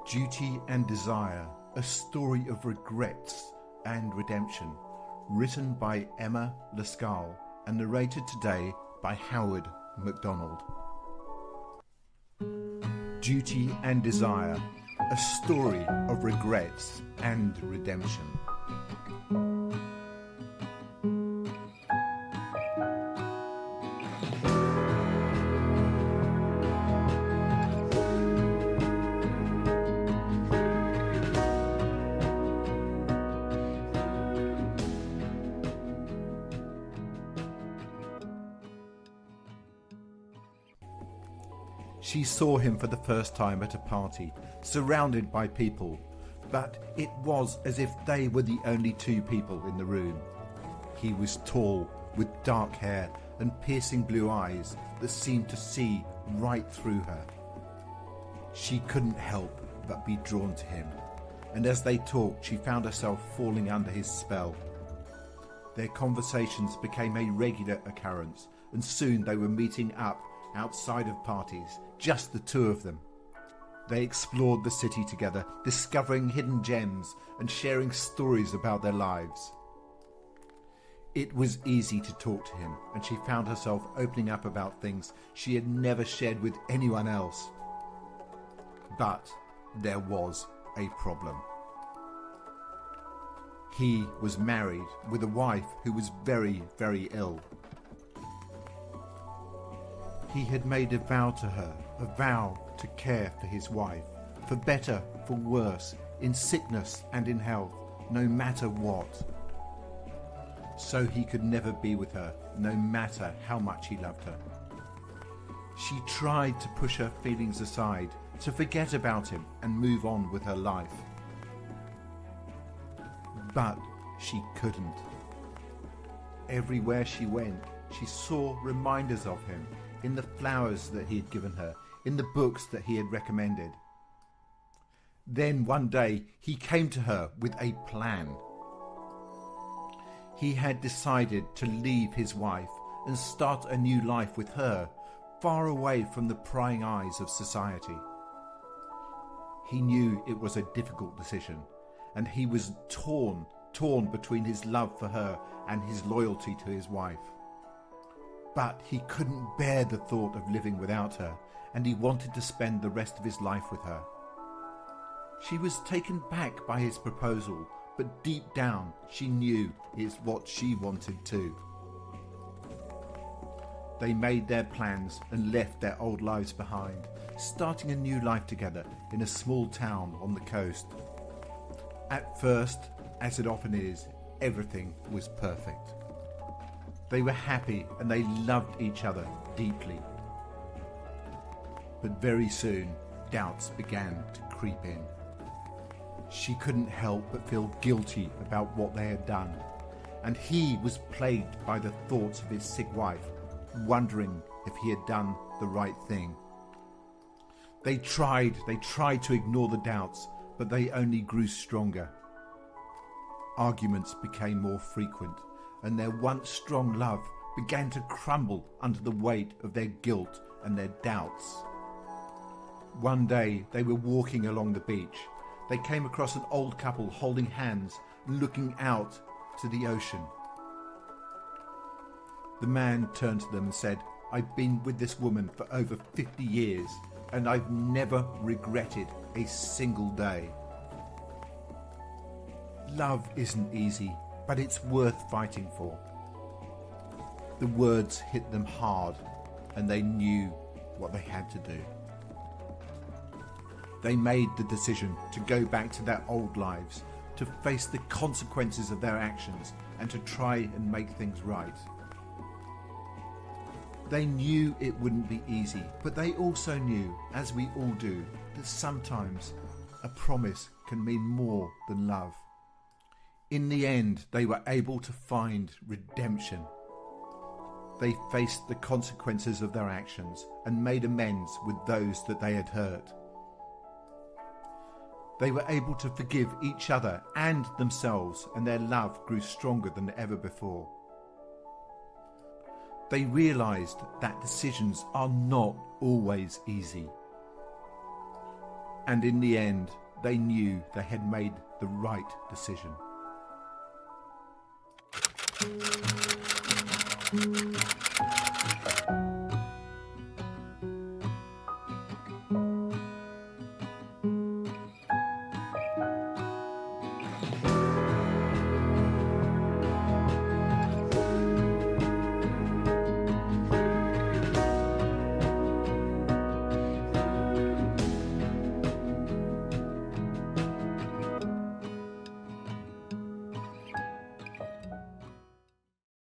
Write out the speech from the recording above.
Duty and Desire, a story of regrets and redemption, written by Emma Lascaux and narrated today by Howard MacDonald. Duty and Desire, a story of regrets and redemption. She saw him for the first time at a party, surrounded by people, but it was as if they were the only two people in the room. He was tall, with dark hair and piercing blue eyes that seemed to see right through her. She couldn't help but be drawn to him, and as they talked, she found herself falling under his spell. Their conversations became a regular occurrence, and soon they were meeting up outside of parties, just the two of them. They explored the city together, discovering hidden gems and sharing stories about their lives. It was easy to talk to him, and she found herself opening up about things she had never shared with anyone else. But there was a problem. He was married with a wife who was very, very ill. He had made a vow to her, a vow to care for his wife, for better, for worse, in sickness and in health, no matter what. So he could never be with her, no matter how much he loved her. She tried to push her feelings aside, to forget about him and move on with her life. But she couldn't. Everywhere she went, she saw reminders of him, in the flowers that he had given her, in the books that he had recommended. Then one day he came to her with a plan. He had decided to leave his wife and start a new life with her, far away from the prying eyes of society. He knew it was a difficult decision, and he was torn between his love for her and his loyalty to his wife. But he couldn't bear the thought of living without her, and he wanted to spend the rest of his life with her. She was taken back by his proposal, but deep down she knew it's what she wanted too. They made their plans and left their old lives behind, starting a new life together in a small town on the coast. At first, as it often is, everything was perfect. They were happy and they loved each other deeply. But very soon, doubts began to creep in. She couldn't help but feel guilty about what they had done, and he was plagued by the thoughts of his sick wife, wondering if he had done the right thing. They tried to ignore the doubts, but they only grew stronger. Arguments became more frequent, and their once strong love began to crumble under the weight of their guilt and their doubts. One day they were walking along the beach. They came across an old couple holding hands, looking out to the ocean. The man turned to them and said, "I've been with this woman for over 50 years, and I've never regretted a single day." Love isn't easy, but it's worth fighting for. The words hit them hard, and they knew what they had to do. They made the decision to go back to their old lives, to face the consequences of their actions, and to try and make things right. They knew it wouldn't be easy, but they also knew, as we all do, that sometimes a promise can mean more than love. In the end, they were able to find redemption. They faced the consequences of their actions and made amends with those that they had hurt. They were able to forgive each other and themselves, and their love grew stronger than ever before. They realized that decisions are not always easy. And in the end, they knew they had made the right decision.